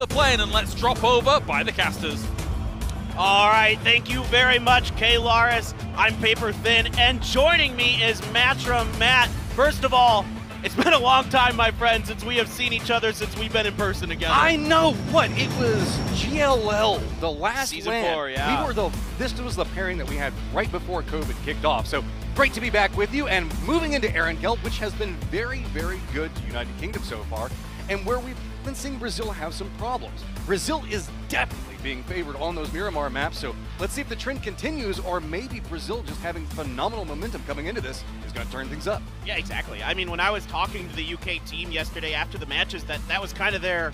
The plane, and let's drop over by the casters. All right, thank you very much, Kay Laris. I'm Paper Thin, and joining me is Matchroom Matt. First of all, it's been a long time, my friend, since we have seen each other since we've been in person together. I know what it was. GLL, the last Season LAN. 4, yeah. This was the pairing that we had right before COVID kicked off. So great to be back with you and moving into Erangel, which has been very, very good to United Kingdom so far, and where we've been seeing Brazil have some problems. Brazil is definitely being favored on those Miramar maps, so let's see if the trend continues, or maybe Brazil just having phenomenal momentum coming into this is going to turn things up. Yeah, exactly. I mean, when I was talking to the UK team yesterday after the matches, that was kind of their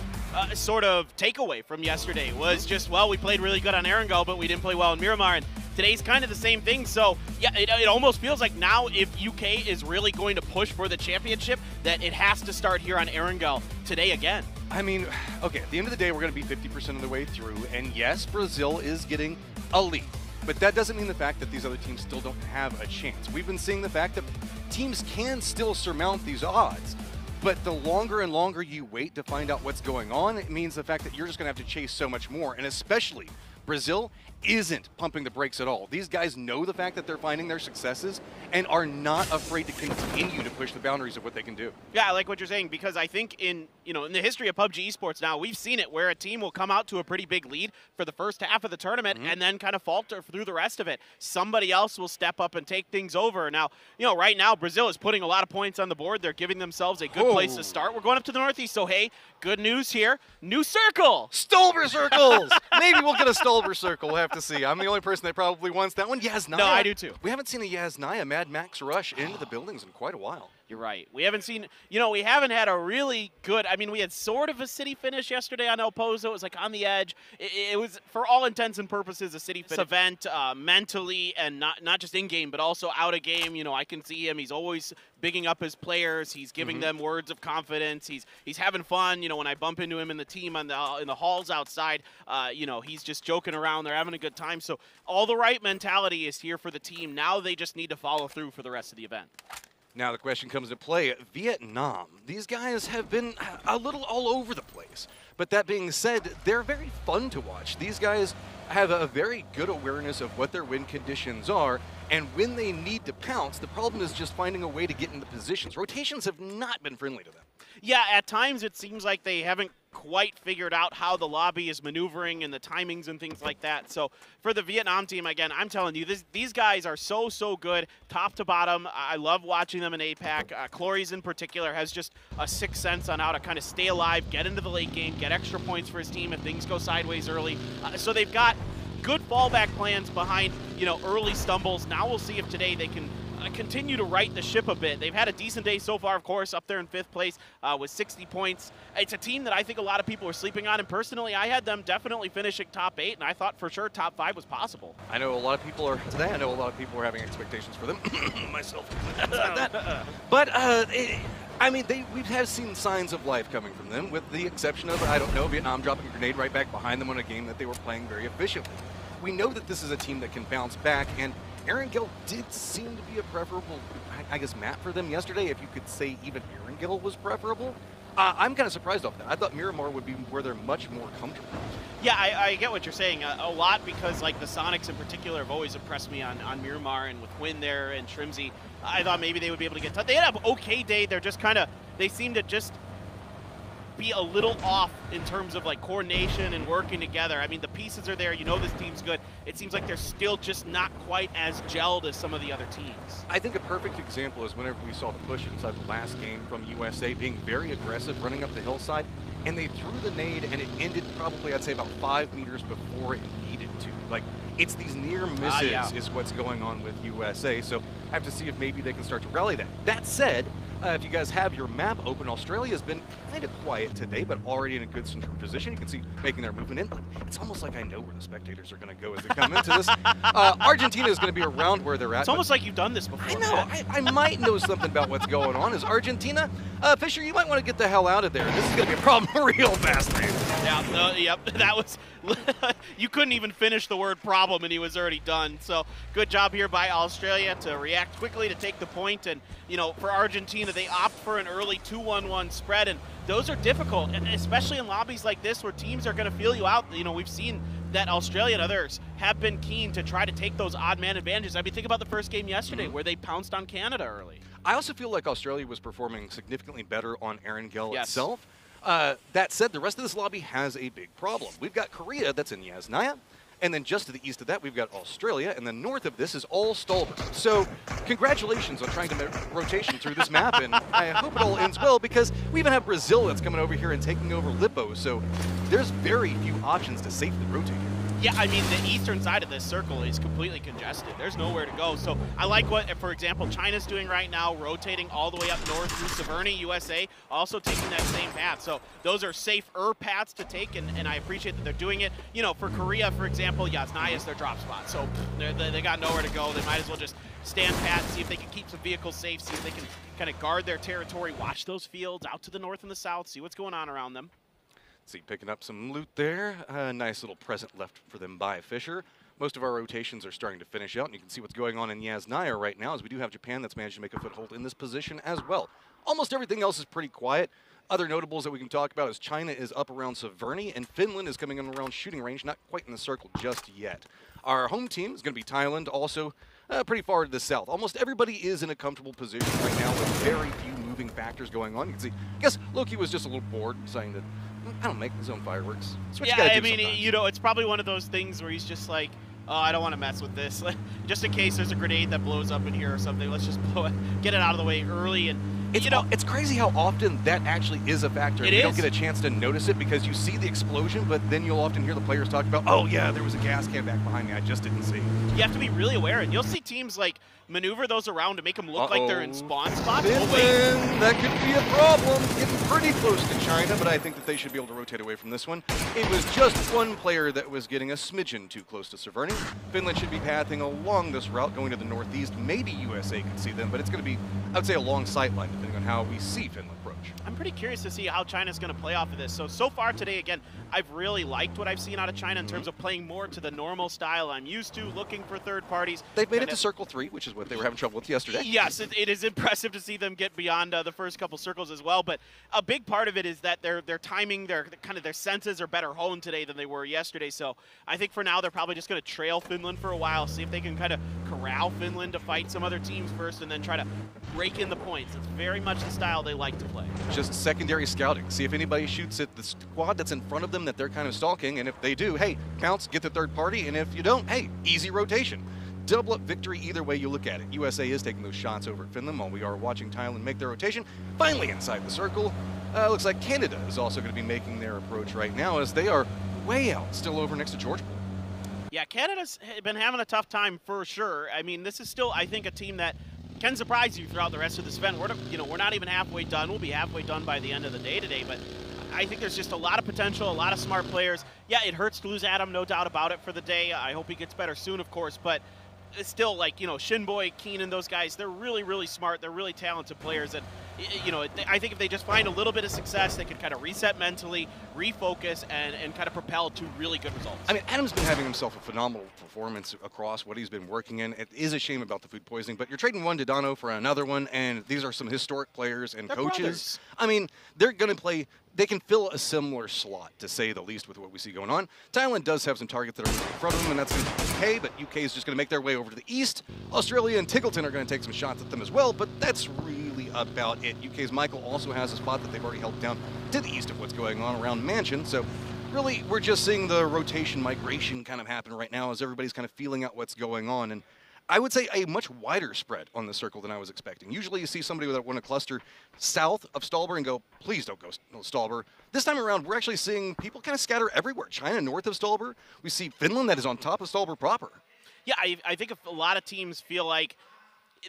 sort of takeaway from yesterday, was just, well, we played really good on Erangel, but we didn't play well in Miramar, and today's kind of the same thing. So yeah, it almost feels like now if UK is really going to push for the championship, that it has to start here on Erangel today again. I mean, okay, at the end of the day, we're going to be 50% of the way through, and yes, Brazil is getting a lead. But that doesn't mean the fact that these other teams still don't have a chance. We've been seeing the fact that teams can still surmount these odds, but the longer and longer you wait to find out what's going on, it means the fact that you're just going to have to chase so much more, and especially Brazil isn't pumping the brakes at all. These guys know the fact that they're finding their successes and are not afraid to continue to push the boundaries of what they can do. Yeah, I like what you're saying, because I think in the history of PUBG esports now, we've seen it where a team will come out to a pretty big lead for the first half of the tournament and then kind of falter through the rest of it. Somebody else will step up and take things over. Now, right now Brazil is putting a lot of points on the board. They're giving themselves a good place to start. We're going up to the Northeast, so hey, good news here. New circle. Stolber circles. Maybe we'll get a Stolber circle. We'll have to see. I'm the only person that probably wants that one. Yasnaya. No, I do too. We haven't seen a Yasnaya Mad Max rush into the buildings in quite a while. You're right. We haven't seen, we haven't had a really good, I mean, we had sort of a city finish yesterday on El Pozo. It was like on the edge. It was, for all intents and purposes, a city finish event mentally and not just in-game, but also out of game. I can see him. He's always bigging up his players. He's giving them words of confidence. He's having fun. When I bump into him in the team in the halls outside, he's just joking around. They're having a good time. So all the right mentality is here for the team. Now they just need to follow through for the rest of the event. Now the question comes into play, Vietnam. These guys have been a little all over the place. But that being said, they're very fun to watch. These guys have a very good awareness of what their win conditions are, and when they need to pounce, the problem is just finding a way to get into positions. Rotations have not been friendly to them. Yeah, at times it seems like they haven't quite figured out how the lobby is maneuvering and the timings and things like that. So for the Vietnam team, again, I'm telling you, these guys are so good, top to bottom. I love watching them in APAC. Clories in particular has just a sixth sense on how to kind of stay alive, get into the late game, get extra points for his team if things go sideways early. So they've got good fallback plans behind, early stumbles. Now we'll see if today they can continue to right the ship a bit. They've had a decent day so far, of course, up there in 5th place with 60 points. It's a team that I think a lot of people are sleeping on, and personally, I had them definitely finishing top 8, and I thought for sure top 5 was possible. I know a lot of people are having expectations for them, myself. But I mean, we have seen signs of life coming from them, with the exception of, I don't know, Vietnam dropping a grenade right back behind them on a game that they were playing very efficiently. We know that this is a team that can bounce back, and Erangel did seem to be a preferable, I guess, map for them yesterday, if you could say even Erangel was preferable. I'm kind of surprised off that. I thought Miramar would be where they're much more comfortable. Yeah, I get what you're saying a lot, because like the Sonics in particular have always impressed me on Miramar, and with Win there and Shrimsy, I thought maybe they would be able to get tough. They had an okay day. They're just they seem to just be a little off in terms of like coordination and working together. I mean, the pieces are there. This team's good. It seems like they're still just not quite as gelled as some of the other teams. I think a perfect example is whenever we saw the push inside the last game from USA being very aggressive, running up the hillside, and they threw the nade, and it ended probably, I'd say, about 5 meters before it needed to. Like, it's these near misses is what's going on with USA, so I have to see if maybe they can start to rally that. That said, if you guys have your map open, Australia's been kind of quiet today, but already in a good central position. You can see making their movement in, but it's almost like I know where the spectators are going to go as they come into this. Argentina is going to be around where they're at. It's almost like you've done this before. I know. I might know something about what's going on. Is Argentina? Fisher, you might want to get the hell out of there. This is going to be a problem real fast, man. Yeah, yep, that was, you couldn't even finish the word problem and he was already done. So good job here by Australia to react quickly to take the point. And, for Argentina, they opt for an early 2-1-1 spread. And those are difficult, and especially in lobbies like this where teams are going to feel you out. You know, we've seen that Australia and others have been keen to try to take those odd man advantages. I mean, think about the first game yesterday where they pounced on Canada early. I also feel like Australia was performing significantly better on Erangel Yes. itself. That said, the rest of this lobby has a big problem. We've got Korea that's in Yasnaya, and then just to the east of that, we've got Australia, and then north of this is all Stolber. So congratulations on trying to make rotation through this map, and I hope it all ends well, because we even have Brazil that's coming over here and taking over Lippo, so there's very few options to safely rotate here. Yeah, I mean, the eastern side of this circle is completely congested. There's nowhere to go. So I like what, for example, China's doing right now, rotating all the way up north through Severny, USA, also taking that same path. So those are safer paths to take, and I appreciate that they're doing it. You know, for Korea, for example, Yasnaya is their drop spot. So they got nowhere to go. They might as well just stand pat and see if they can keep some vehicles safe, see if they can kind of guard their territory, watch those fields out to the north and the south, see what's going on around them. See, picking up some loot there. Nice little present left for them by Fisher. Most of our rotations are starting to finish out, and you can see what's going on in Yasnaya right now, as we do have Japan that's managed to make a foothold in this position as well. Almost everything else is pretty quiet. Other notables that we can talk about is China is up around Severny, and Finland is coming in around shooting range, not quite in the circle just yet. Our home team is going to be Thailand, also pretty far to the south. Almost everybody is in a comfortable position right now with very few moving factors going on. You can see, I guess Loki was just a little bored, saying that, I don't make his own fireworks. That's what you gotta do sometimes. You know, it's probably one of those things where he's just like, oh, I don't want to mess with this. Just in case there's a grenade that blows up in here or something, let's just blow it, get it out of the way early. And it's crazy how often that actually is a factor. You don't get a chance to notice it because you see the explosion, but then you'll often hear the players talk about, oh yeah, there was a gas can back behind me, I just didn't see. You have to be really aware, and you'll see teams like maneuver those around to make them look like they're in spawn spots. Finland, that could be a problem. Getting pretty close to China, but I think that they should be able to rotate away from this one. It was just one player that was getting a smidgen too close to Severny. Finland should be pathing along this route, going to the northeast. Maybe USA can see them, but it's going to be, I would say, a long sight line, depending on how we see Finland approach. I'm pretty curious to see how China's going to play off of this. So far today, again, I've really liked what I've seen out of China in terms of playing more to the normal style I'm used to, looking for third parties. They've made it to Circle 3, which is what they were having trouble with yesterday. Yes, it is impressive to see them get beyond the first couple circles as well, but a big part of it is that their timing, their senses are better honed today than they were yesterday. So I think for now they're probably just going to trail Finland for a while, see if they can kind of corral Finland to fight some other teams first, and then try to break in the points. It's very much the style they like to play. Just secondary scouting. See if anybody shoots at the squad that's in front of them that they're kind of stalking, and if they do, hey, counts, get the third party, and if you don't, hey, easy rotation. Double up victory either way you look at it. USA is taking those shots over at Finland while we are watching Thailand make their rotation. Finally inside the circle. Looks like Canada is also going to be making their approach right now as they are way out, still over next to Georgeport. Yeah, Canada's been having a tough time for sure. I mean, this is still, I think, a team that can surprise you throughout the rest of this event. We're not even halfway done. We'll be halfway done by the end of the day today, but I think there's just a lot of potential, a lot of smart players. Yeah, it hurts to lose Adam, no doubt about it, for the day. I hope he gets better soon, of course, but it's still, like, Shinboy, Keenan, those guys, they're really, really smart. They're really talented players. And, I think if they just find a little bit of success, they could kind of reset mentally, refocus, and kind of propel to really good results. I mean, Adam's been having himself a phenomenal performance across what he's been working in. It is a shame about the food poisoning, but you're trading one Dodano for another one, and these are some historic players and They're coaches. brothers. I mean, they're going to play. They can fill a similar slot, to say the least, with what we see going on. Thailand does have some targets that are in front of them, and that's going to be UK, but UK is just going to make their way over to the east. Australia and Tickleton are going to take some shots at them as well, but that's really about it. UK's Michael also has a spot that they've already held down to the east of what's going on around Mansion, so really we're just seeing the rotation migration kind of happen right now as everybody's kind of feeling out what's going on. And I would say a much wider spread on the circle than I was expecting. Usually you see somebody that want to cluster south of Stolber and go, please don't go Stolber. This time around, we're actually seeing people kind of scatter everywhere. China north of Stolber. We see Finland that is on top of Stolber proper. Yeah, I think if a lot of teams feel like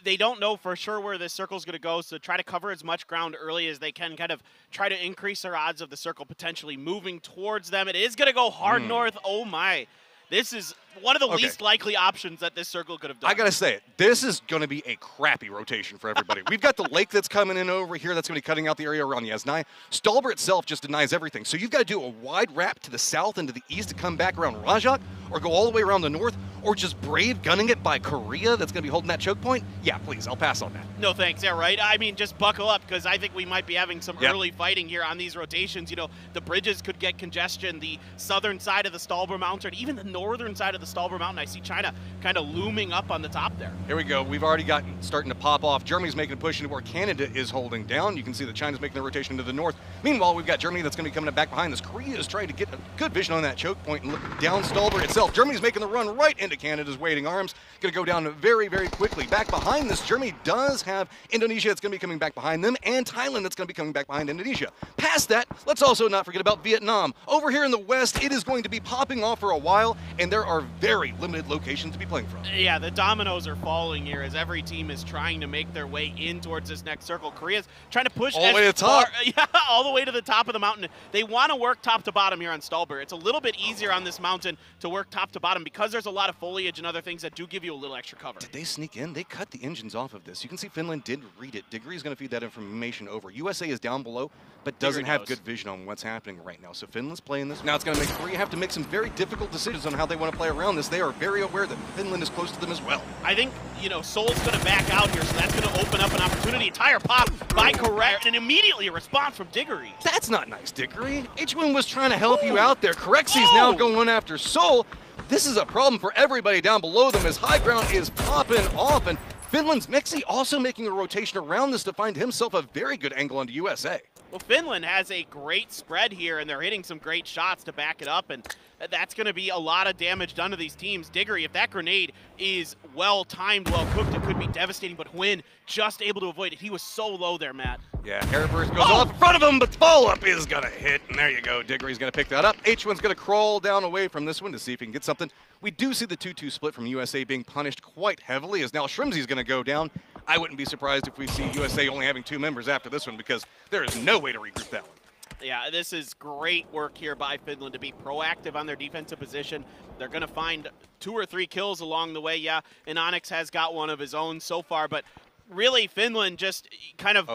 they don't know for sure where this circle is going to go, so try to cover as much ground early as they can, kind of try to increase their odds of the circle potentially moving towards them. It is going to go hard north. Oh, my. This is one of the least likely options that this circle could have done. I got to say it. This is going to be a crappy rotation for everybody. We've got the lake that's coming in over here. That's going to be cutting out the area around Yasnaya. Stolber itself just denies everything. So you've got to do a wide wrap to the south and to the east to come back around Rajak, or go all the way around the north, or just brave gunning it by Korea that's going to be holding that choke point, yeah, please, I'll pass on that. No thanks, yeah, right? I mean, just buckle up, because I think we might be having some Yep. early fighting here on these rotations. You know, the bridges could get congestion, the southern side of the Stahlber Mountain, even the northern side of the Stahlber Mountain. I see China kind of looming up on the top there. Here we go. We've already gotten starting to pop off. Germany's making a push into where Canada is holding down. You can see that China's making the rotation to the north. Meanwhile, we've got Germany that's going to be coming back behind this. Korea is trying to get a good vision on that choke point and look down Stahlber itself. Germany's making the run right into Canada's waiting arms. Going to go down very, very quickly. Back behind this, Germany does have Indonesia that's going to be coming back behind them, and Thailand that's going to be coming back behind Indonesia. Past that, let's also not forget about Vietnam. Over here in the west, it is going to be popping off for a while, and there are very limited locations to be playing from. Yeah, the dominoes are falling here as every team is trying to make their way in towards this next circle. Korea's trying to push all the way to the top. Yeah, all the way to the top of the mountain. They want to work top to bottom here on Stahlber. It's a little bit easier on this mountain to work top to bottom because there's a lot of foliage and other things that do give you a little extra cover. Did they sneak in? They cut the engines off of this. You can see Finland did read it. Degree is going to feed that information over. USA is down below, but doesn't have good vision on what's happening right now. So Finland's playing this. Now it's going to make Korea have to make some very difficult decisions on how they want to play around this. They are very aware that Finland is close to them as well. I think, you know, Seoul's going to back out here, so that's going to open up an opportunity. Tire pop by Correct, and immediately a response from Diggory. That's not nice, Diggory. H1 was trying to help you out there. Correxy's now going after Seoul. This is a problem for everybody down below them as high ground is popping off, and Finland's Mexi also making a rotation around this to find himself a very good angle onto USA. Well, Finland has a great spread here, and they're hitting some great shots to back it up, and that's going to be a lot of damage done to these teams. Diggory, if that grenade is well-timed, well-cooked, it could be devastating, but Huynh just able to avoid it. He was so low there, Matt. Yeah, Airburst goes off in front of him, but follow-up is going to hit, and there you go. Diggory's going to pick that up. H1's going to crawl down away from this one to see if he can get something. We do see the 2-2 split from USA being punished quite heavily, as now Shrimzy's going to go down. I wouldn't be surprised if we see USA only having 2 members after this one, because there is no way to regroup that one. Yeah, this is great work here by Finland to be proactive on their defensive position. They're going to find 2 or 3 kills along the way. Yeah, and Onyx has got one of his own so far, but really Finland just kind of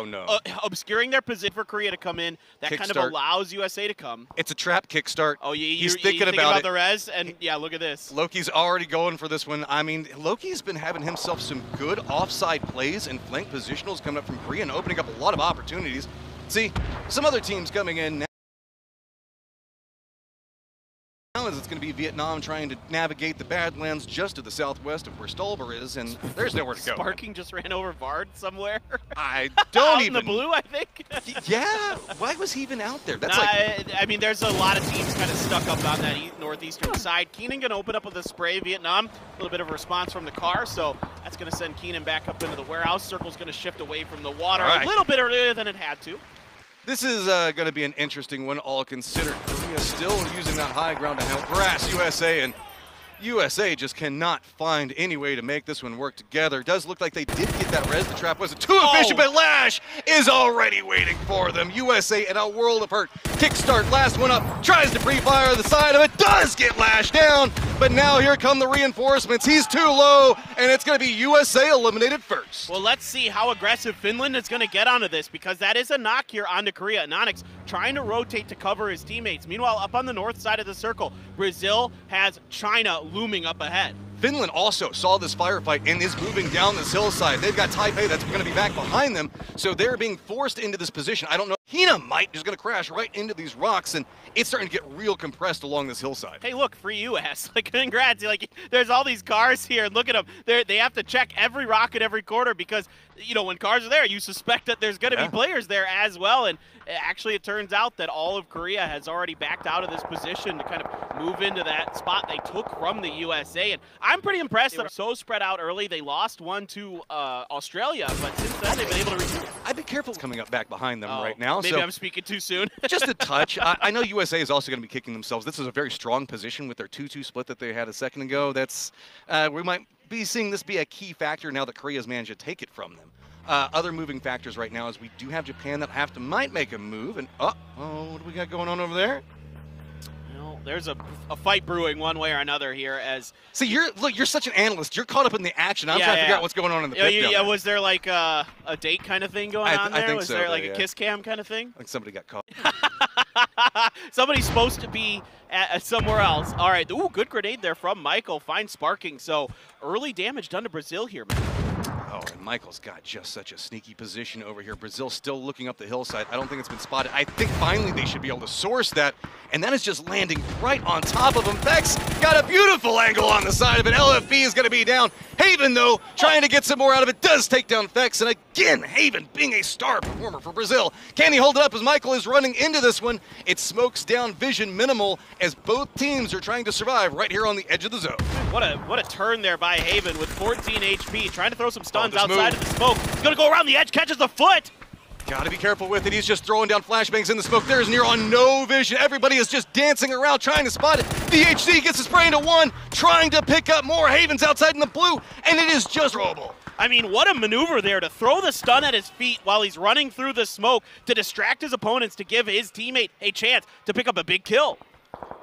obscuring their position for Korea to come in. That kind of allows USA to come. It's a trap kickstart. Oh, he's thinking about the res, and yeah, look at this. Loki's already going for this one. I mean, Loki's been having himself some good offside plays and flank positionals coming up from Korea and opening up a lot of opportunities. See, some other teams coming in now. It's going to be Vietnam trying to navigate the Badlands just to the southwest of where Stahlber is, and there's nowhere to go. Sparking just ran over Vard somewhere. I don't even. In the blue, I think. Yeah, why was he even out there? That's I mean, there's a lot of teams kind of stuck up on that northeastern side. Keenan going to open up with a spray. Vietnam, a little bit of a response from the car, so that's going to send Keenan back up into the warehouse. Circle's going to shift away from the water a little bit earlier than it had to. This is going to be an interesting one, all considered. Korea still using that high ground to harass USA, and USA just cannot find any way to make this one work together. It does look like they did get that res. The trap wasn't too efficient, but Lash is already waiting for them. USA in a world of hurt. Kickstart, last one up, tries to pre-fire the side of it, does get Lash down, but now here come the reinforcements. He's too low, and it's going to be USA eliminated first. Well, let's see how aggressive Finland is going to get onto this, because that is a knock here onto Korea. And Onyx trying to rotate to cover his teammates. Meanwhile, up on the north side of the circle, Brazil has China looming up ahead. Finland also saw this firefight and is moving down this hillside. They've got Taipei that's going to be back behind them, so they're being forced into this position. I don't know. Hina might just going to crash right into these rocks, and it's starting to get real compressed along this hillside. Hey, look, free US. Like, congrats. Like, there's all these cars here, and look at them. They have to check every rock at every corner because, you know, when cars are there, you suspect that there's going to be players there as well. And actually, it turns out that all of Korea has already backed out of this position to kind of move into that spot they took from the USA. And I'm pretty impressed. They were so spread out early. They lost one to Australia, but since then, they've been able to regroup. I'd be careful coming up back behind them right now. Maybe I'm speaking too soon. Just a touch. I know USA is also going to be kicking themselves. This is a very strong position with their 2-2 split that they had a second ago. That's we might be seeing this be a key factor now that Korea's managed to take it from them. Other moving factors right now is we do have Japan that might make a move. And what do we got going on over there? Well, there's a fight brewing one way or another here. As see, you're such an analyst. You're caught up in the action. I'm trying to figure out what's going on in the pit. Was there like a date kind of thing going on there? I think was so, there like a kiss cam kind of thing? Like somebody got caught. Somebody's supposed to be somewhere else. All right, ooh, good grenade there from Michael. Fine sparking, so early damage done to Brazil here, man. Oh, and Michael's got just such a sneaky position over here. Brazil still looking up the hillside. I don't think it's been spotted. I think finally they should be able to source that, and that is just landing right on top of him. Vex got a beautiful angle on the side of it. LFB is going to be down. Haven, though, trying to get some more out of it, does take down Vex, and again, Haven being a star performer for Brazil. Can he hold it up as Michael is running into this one? It smokes down vision minimal as both teams are trying to survive right here on the edge of the zone. What a turn there by Haven with 14 HP, trying to throw some stuns outside of the smoke. He's going to go around the edge, catches the foot. Gotta be careful with it. He's just throwing down flashbangs in the smoke. There's Near on no vision. Everybody is just dancing around trying to spot it. VHC gets a spray into one, trying to pick up more. Haven's outside in the blue, and it is just throwable. I mean, what a maneuver there to throw the stun at his feet while he's running through the smoke to distract his opponents to give his teammate a chance to pick up a big kill.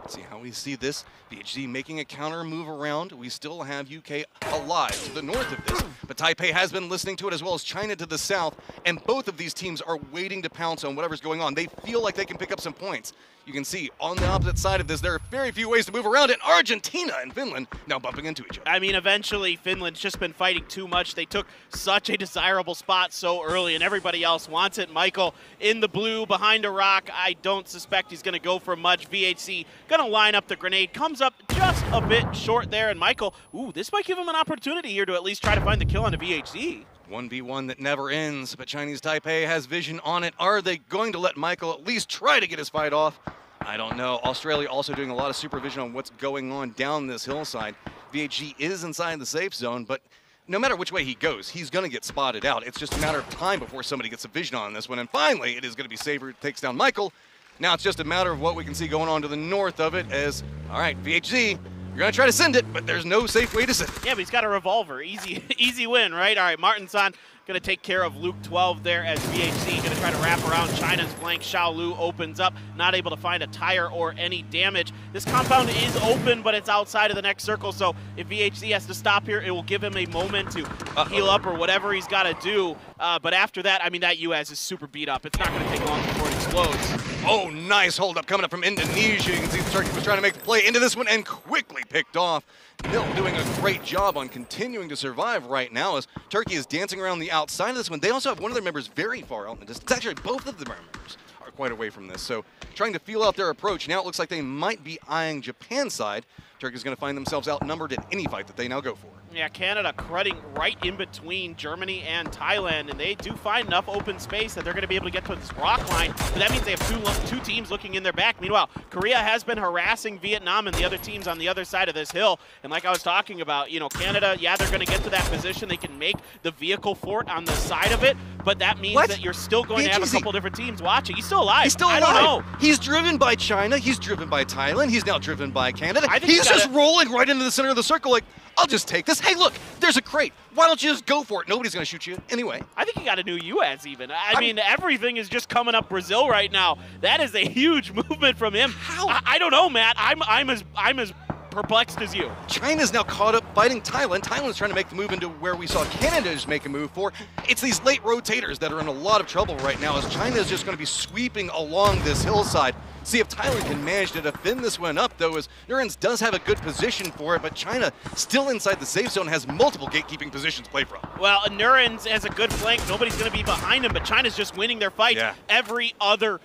See how we see this. VHC making a counter move around. We still have UK alive to the north of this, but Taipei has been listening to it as well as China to the south, and both of these teams are waiting to pounce on whatever's going on. They feel like they can pick up some points. You can see on the opposite side of this, there are very few ways to move around it. Argentina and Finland now bumping into each other. I mean, eventually Finland's just been fighting too much. They took such a desirable spot so early, and everybody else wants it. Michael in the blue behind a rock. I don't suspect he's going to go for much. VHC going to line up the grenade. Comes up just a bit short there, and Michael, ooh, this might give him an opportunity here to at least try to find the kill on a VHC. 1v1 that never ends, but Chinese Taipei has vision on it. Are they going to let Michael at least try to get his fight off? I don't know. Australia also doing a lot of supervision on what's going on down this hillside. VHG is inside the safe zone, but no matter which way he goes, he's going to get spotted out. It's just a matter of time before somebody gets a vision on this one, and finally it is going to be Saber takes down Michael. Now it's just a matter of what we can see going on to the north of it as, all right, VHG, you're going to try to send it, but there's no safe way to send it. Yeah, but he's got a revolver. Easy win, right? All right, Martinson going to take care of Luke 12 there as VHC going to try to wrap around China's flank. Xiaolu opens up, not able to find a tire or any damage. This compound is open, but it's outside of the next circle, so if VHC has to stop here, it will give him a moment to heal up or whatever he's got to do. But after that, I mean, that US is super beat up. It's not going to take long before it explodes. Oh, nice hold up coming up from Indonesia. You can see the Turkey was trying to make the play into this one and quickly picked off. Nil doing a great job on continuing to survive right now as Turkey is dancing around the outside of this one. They also have one of their members very far out in the distance. Actually, both of the members are quite away from this. So trying to feel out their approach. Now it looks like they might be eyeing Japan's side. Turkey's going to find themselves outnumbered in any fight that they now go for. Yeah, Canada cruding right in between Germany and Thailand, and they do find enough open space that they're going to be able to get to this rock line. But that means they have two teams looking in their back. Meanwhile, Korea has been harassing Vietnam and the other teams on the other side of this hill. And like I was talking about, you know, Canada, yeah, they're going to get to that position. They can make the vehicle fort on the side of it, but that means that you're still going to have a couple different teams watching. He's still alive. He's still alive. I don't know. He's driven by China. He's driven by Thailand. He's now driven by Canada. I think he's just rolling right into the center of the circle like, I'll just take this. Hey, look, there's a crate. Why don't you just go for it? Nobody's going to shoot you anyway. I think he got a new US even. I mean, everything is just coming up Brazil right now. That is a huge movement from him. How? I don't know, Matt. I'm as perplexed as you. China's now caught up fighting Thailand. Thailand's trying to make the move into where we saw Canada just make a move for. It's these late rotators that are in a lot of trouble right now as China is just going to be sweeping along this hillside. See if Thailand can manage to defend this one up, though, as Nurens does have a good position for it, but China still inside the safe zone has multiple gatekeeping positions to play from. Well, Nurens has a good flank. Nobody's going to be behind him, but China's just winning their fights every other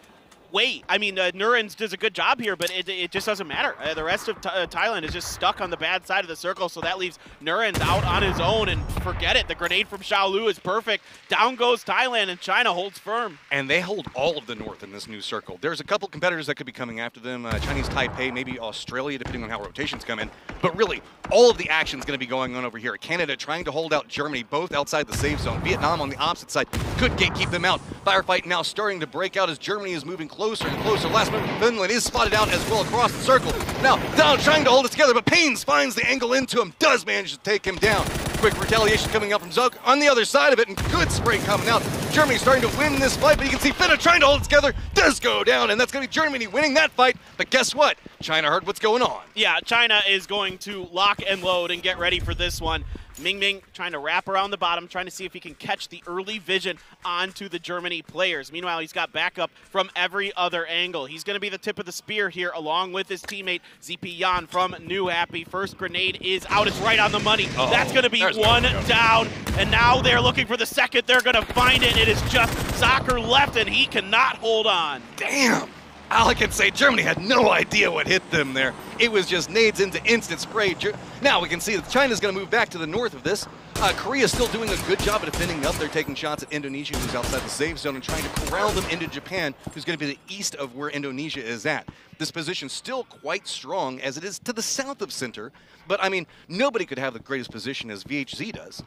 way. I mean, Nurens does a good job here, but it just doesn't matter. The rest of Thailand is just stuck on the bad side of the circle, so that leaves Nurens out on his own, and forget it. The grenade from Xiaolu is perfect. Down goes Thailand, and China holds firm. And they hold all of the north in this new circle. There's a couple competitors that could be coming after them. Chinese Taipei, maybe Australia, depending on how rotations come in. But really, all of the action is going to be going on over here. Canada trying to hold out Germany, both outside the safe zone. Vietnam on the opposite side could gatekeep them out. Firefight now starting to break out as Germany is moving closer and closer. Last member of Finland is spotted out as well across the circle. Now, down trying to hold it together, but Paines finds the angle into him, does manage to take him down. Quick retaliation coming out from Zog on the other side of it, and good spray coming out. Germany starting to win this fight, but you can see Finna trying to hold it together, does go down, and that's going to be Germany winning that fight. But guess what? China heard what's going on. Yeah, China is going to lock and load and get ready for this one. Ming trying to wrap around the bottom, trying to see if he can catch the early vision onto the Germany players. Meanwhile, he's got backup from every other angle. He's going to be the tip of the spear here, along with his teammate, ZP Jan from New Happy. First grenade is out. It's right on the money. That's going to be one down. And now they're looking for the second. They're going to find it. It is just Soccer left, and he cannot hold on. Damn! All I can say, Germany had no idea what hit them there. It was just nades into instant spray. Now we can see that China's going to move back to the north of this. Korea's still doing a good job of defending up. They're taking shots at Indonesia, who's outside the safe zone, and trying to corral them into Japan, who's going to be the east of where Indonesia is at. This position's still quite strong, as it is to the south of center. But, I mean, nobody could have the greatest position as VHZ does.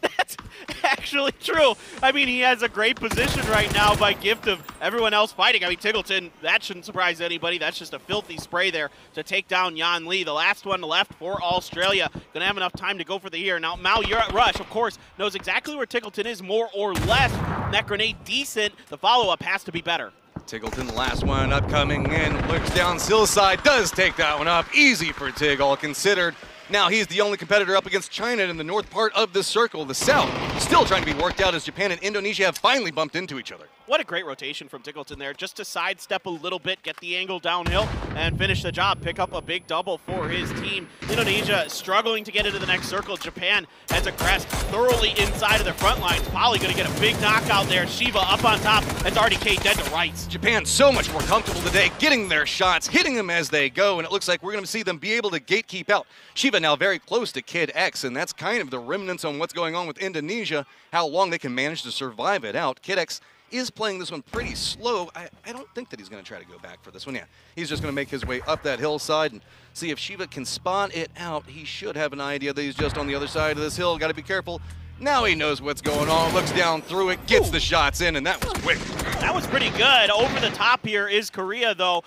That's actually true. I mean, he has a great position right now by gift of everyone else fighting. I mean, Tiggleton, that shouldn't surprise anybody. That's just a filthy spray there to take down Yan Lee. The last one left for Australia. Going to have enough time to go for the here. Now, Mao, you're at Rush, of course, knows exactly where Tiggleton is, more or less. That grenade decent. The follow-up has to be better. Tiggleton, the last one up coming in, looks down Sillside, does take that one up. Easy for Tig, all considered. Now he's the only competitor up against China in the north part of the circle. The south still trying to be worked out as Japan and Indonesia have finally bumped into each other. What a great rotation from Tiggleton there, just to sidestep a little bit, get the angle downhill, and finish the job. Pick up a big double for his team. Indonesia struggling to get into the next circle. Japan has aggressed thoroughly inside of their front lines. Probably going to get a big knockout there. Shiva up on top. That's RDK dead to rights. Japan so much more comfortable today, getting their shots, hitting them as they go, and it looks like we're going to see them be able to gatekeep out. Shiva now very close to Kid X, and that's kind of the remnants on what's going on with Indonesia, how long they can manage to survive it out. Kid X is playing this one pretty slow. I don't think that he's going to try to go back for this one. Yeah, he's just going to make his way up that hillside and see if Shiva can spot it out. He should have an idea that he's just on the other side of this hill. Got to be careful. Now he knows what's going on, looks down through it, gets the shots in, and that was quick. That was pretty good. Over the top here is Korea, though,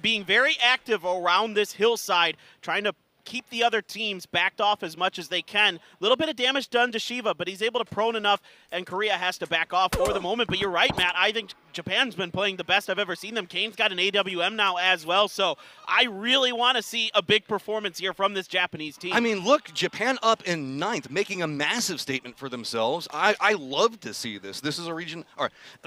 being very active around this hillside, trying to keep the other teams backed off as much as they can. A little bit of damage done to Shiva, but he's able to prone enough, and Korea has to back off for the moment. But you're right, Matt. I think Japan's been playing the best I've ever seen them. Kane's got an AWM now as well, so I really want to see a big performance here from this Japanese team. I mean, look, Japan up in 9th, making a massive statement for themselves. I love to see this. This is a region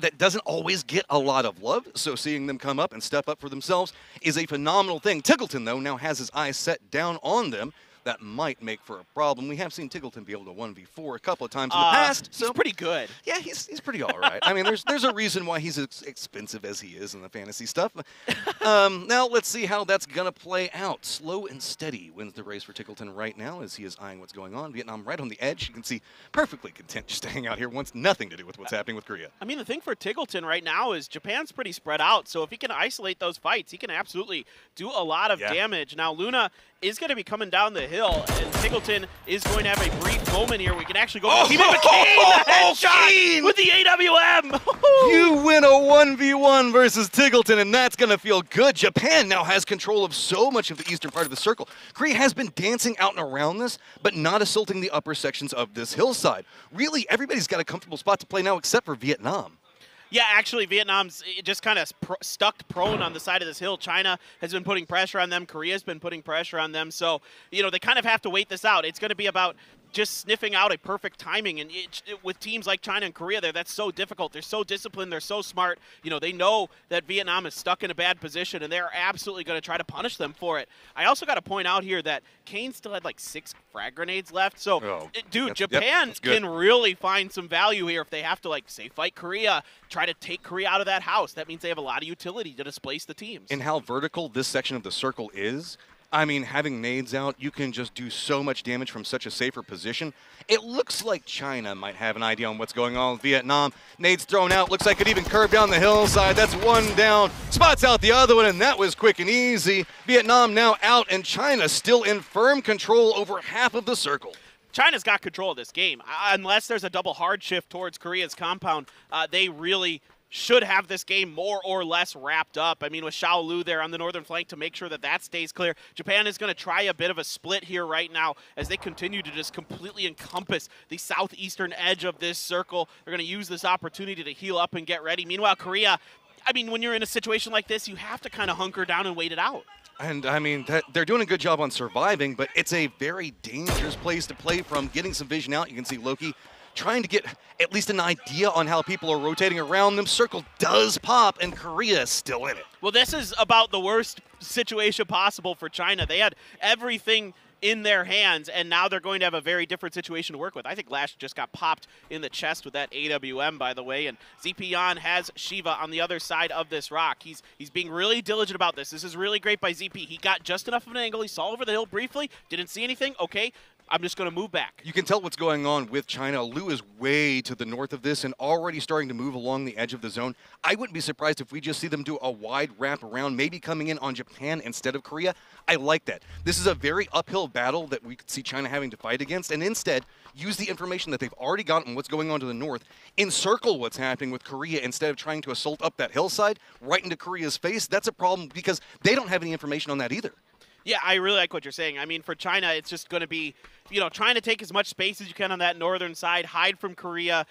that doesn't always get a lot of love, so seeing them come up and step up for themselves is a phenomenal thing. Tiggleton, though, now has his eyes set down on them. That might make for a problem. We have seen Tiggleton be able to 1v4 a couple of times in the past. So he's pretty good. Yeah, he's pretty all right. I mean, there's a reason why he's as expensive as he is in the fantasy stuff. Now let's see how that's going to play out. Slow and steady wins the race for Tiggleton right now as he is eyeing what's going on. Vietnam right on the edge. You can see perfectly content just to hang out here, wants nothing to do with what's happening with Korea. I mean, the thing for Tiggleton right now is Japan's pretty spread out, so if he can isolate those fights, he can absolutely do a lot of damage. Now, Luna is going to be coming down the hill, and Tiggleton is going to have a brief moment here. We can actually go Kane, the headshot with the AWM. You win a 1v1 versus Tiggleton, and that's going to feel good. Japan now has control of so much of the eastern part of the circle. Korea has been dancing out and around this, but not assaulting the upper sections of this hillside. Really, everybody's got a comfortable spot to play now except for Vietnam. Yeah, actually, Vietnam's just kind of stuck prone on the side of this hill. China has been putting pressure on them. Korea's been putting pressure on them. So, you know, they kind of have to wait this out. It's going to be about just sniffing out a perfect timing. And with teams like China and Korea there, that's so difficult. They're so disciplined. They're so smart. You know, they know that Vietnam is stuck in a bad position, and they're absolutely going to try to punish them for it. I also got to point out here that Kane still had like 6 frag grenades left. So, dude, Japan can really find some value here if they have to, like, say, fight Korea, try to take Korea out of that house. That means they have a lot of utility to displace the teams. And how vertical this section of the circle is, I mean, having nades out, you can just do so much damage from such a safer position. It looks like China might have an idea on what's going on with Vietnam. Nades thrown out, looks like it even curved down the hillside. That's one down, spots out the other one, and that was quick and easy. Vietnam now out, and China still in firm control over half of the circle. China's got control of this game. Unless there's a double hard shift towards Korea's compound, they really should have this game more or less wrapped up. I mean, with Xiao Lu there on the northern flank to make sure that that stays clear. Japan is going to try a bit of a split here right now as they continue to just completely encompass the southeastern edge of this circle. They're going to use this opportunity to heal up and get ready. Meanwhile, Korea, I mean, when you're in a situation like this, you have to kind of hunker down and wait it out. And I mean, they're doing a good job on surviving, but it's a very dangerous place to play from. Getting some vision out, you can see Loki trying to get at least an idea on how people are rotating around them. Circle does pop, and Korea is still in it. Well, this is about the worst situation possible for China. They had everything in their hands, and now they're going to have a very different situation to work with. I think Lash just got popped in the chest with that AWM, by the way, and Zepion has Shiva on the other side of this rock. He's being really diligent about this. This is really great by ZP. He got just enough of an angle. He saw over the hill briefly, didn't see anything. Okay, I'm just going to move back. You can tell what's going on with China. Lu is way to the north of this and already starting to move along the edge of the zone. I wouldn't be surprised if we just see them do a wide wrap around, maybe coming in on Japan instead of Korea. I like that. This is a very uphill battle that we could see China having to fight against, and instead use the information that they've already gotten what's going on to the north, encircle what's happening with Korea instead of trying to assault up that hillside right into Korea's face. That's a problem because they don't have any information on that either. Yeah, I really like what you're saying. I mean, for China, it's just going to be, trying to take as much space as you can on that northern side, hide from Korea,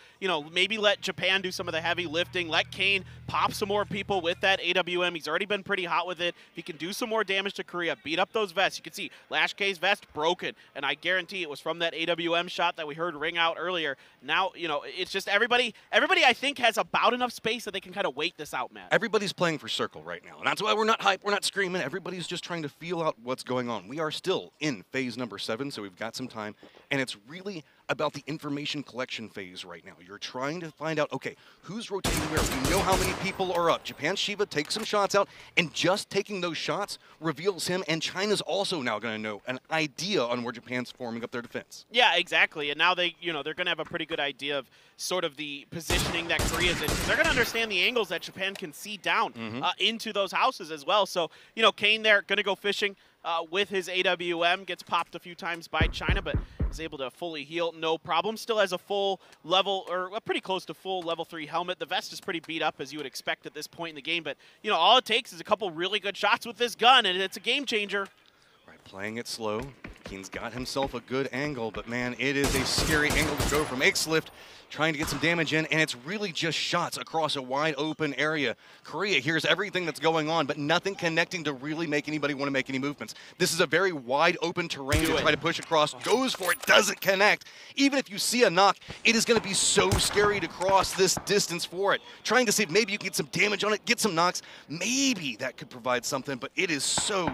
maybe let Japan do some of the heavy lifting, let Kane pop some more people with that AWM. He's already been pretty hot with it. He can do some more damage to Korea, beat up those vests. You can see Lash K's vest broken, and I guarantee it was from that AWM shot that we heard ring out earlier. Now, it's just everybody I think has about enough space that they can kind of wait this out, Matt. Everybody's playing for Circle right now, and that's why we're not hyped, we're not screaming. Everybody's just trying to feel out what's going on. We are still in phase number 7, so we've got some time, and it's really about the information collection phase right now. You're trying to find out, okay, who's rotating where? We know how many people are up. Japan's Shiva takes some shots out, and just taking those shots reveals him, and China's also now going to know an idea on where Japan's forming up their defense. Yeah, exactly. And now they're going to have a pretty good idea of sort of the positioning that Korea's in. They're going to understand the angles that Japan can see down into those houses as well. So, Kane there going to go fishing with his AWM, gets popped a few times by China, but is able to fully heal, no problem. Still has a full level, or pretty close to full level 3 helmet. The vest is pretty beat up, as you would expect at this point in the game, but all it takes is a couple really good shots with this gun, and it's a game changer. Right, playing it slow. Kane's got himself a good angle, but man, it is a scary angle to go from X-Lift, trying to get some damage in, and it's really just shots across a wide open area. Korea hears everything that's going on, but nothing connecting to really make anybody want to make any movements. This is a very wide open terrain to try to push across. Goes for it, doesn't connect. Even if you see a knock, it is going to be so scary to cross this distance for it. Trying to see if maybe you can get some damage on it, get some knocks. Maybe that could provide something, but it is so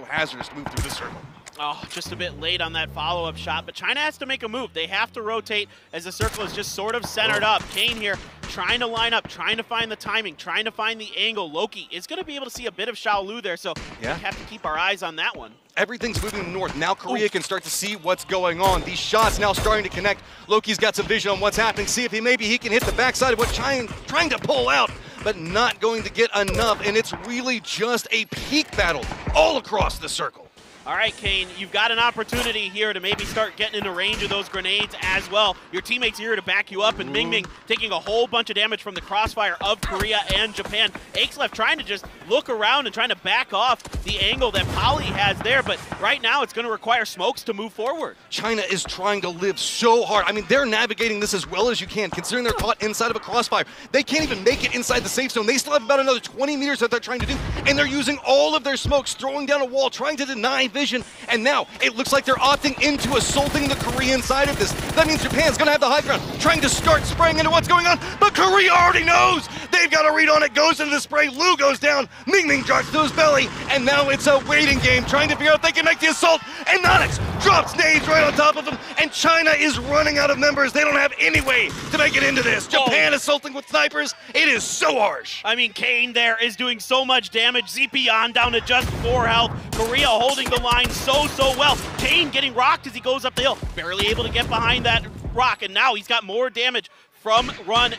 hazardous to move through the circle. Oh, just a bit late on that follow-up shot, but China has to make a move. They have to rotate as the circle is just sort of centered up. Kane here trying to line up, trying to find the timing, trying to find the angle. Loki is going to be able to see a bit of Xiaolu there, so we have to keep our eyes on that one. Everything's moving north. Now Korea can start to see what's going on. These shots now starting to connect. Loki's got some vision on what's happening. See if maybe he can hit the backside of what trying to pull out, but not going to get enough, and it's really just a peak battle all across the circle. All right, Kane, you've got an opportunity here to maybe start getting into range of those grenades as well. Your teammates are here to back you up, and Ming Ming taking a whole bunch of damage from the crossfire of Korea and Japan. X-Left trying to just look around and trying to back off the angle that Poly has there, but right now it's going to require smokes to move forward. China is trying to live so hard. I mean, they're navigating this as well as you can, considering they're caught inside of a crossfire. They can't even make it inside the safe zone. They still have about another 20 meters that they're trying to do, and they're using all of their smokes, throwing down a wall, trying to deny vision, and now it looks like they're opting into assaulting the Korean side of this. That means Japan's gonna have the high ground, trying to start spraying into what's going on, but Korea already knows! They've got a read on it, goes into the spray, Lu goes down, Ming Ming drops to his belly, and now it's a waiting game, trying to figure out if they can make the assault, and Nonix drops nades right on top of them, and China is running out of members. They don't have any way to make it into this. Japan assaulting with snipers, it is so harsh. I mean, Kane there is doing so much damage. Zepion down to just 4 health. Korea holding the line so well. Kane getting rocked as he goes up the hill. Barely able to get behind that rock, and now he's got more damage from Luna.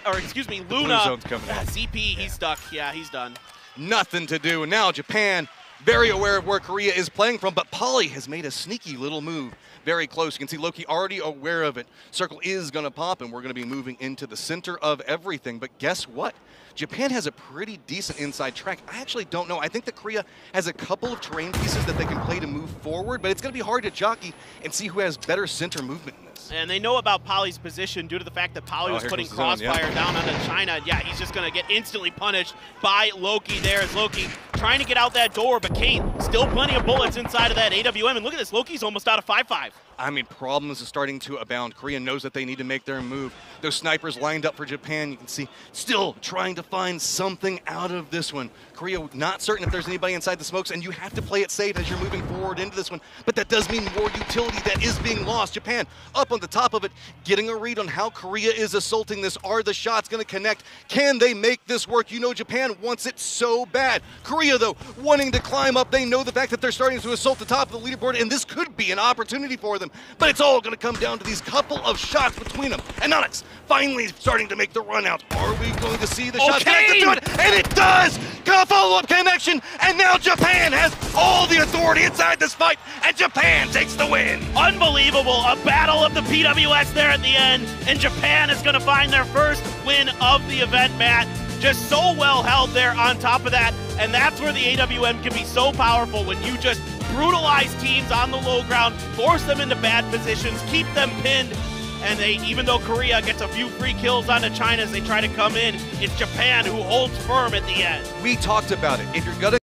ZP, he's stuck. Yeah, he's done. Nothing to do. Now Japan, very aware of where Korea is playing from, but Poly has made a sneaky little move. Very close. You can see Loki already aware of it. Circle is going to pop, and we're going to be moving into the center of everything. But guess what? Japan has a pretty decent inside track. I actually don't know. I think that Korea has a couple of terrain pieces that they can play to move forward, but it's going to be hard to jockey and see who has better center movement in this. And they know about Poly's position due to the fact that Poly was putting Crossfire down onto China. Yeah, he's just going to get instantly punished by Loki there as Loki trying to get out that door, but Kane still still plenty of bullets inside of that AWM. And look at this, Loki's almost out of 5-5. I mean, problems are starting to abound. Korea knows that they need to make their move. Those snipers lined up for Japan, you can see, still trying to find something out of this one. Korea not certain if there's anybody inside the smokes, and you have to play it safe as you're moving forward into this one. But that does mean more utility that is being lost. Japan up on the top of it, getting a read on how Korea is assaulting this. Are the shots going to connect? Can they make this work? You know Japan wants it so bad. Korea, though, wanting to climb up. They know the fact that they're starting to assault the top of the leaderboard, and this could be an opportunity for them. But it's all going to come down to these couple of shots between them. And Onyx finally starting to make the run out. Are we going to see the shots connected to it? And it does! Follow-up connection, and now Japan has all the authority inside this fight, and Japan takes the win. Unbelievable, a battle of the PWS there at the end, and Japan is going to find their first win of the event, Matt. Just so well held there on top of that, and that's where the AWM can be so powerful, when you just brutalize teams on the low ground, force them into bad positions, keep them pinned, and even though Korea gets a few free kills onto China as they try to come in, it's Japan who holds firm at the end. We talked about it. If you're gonna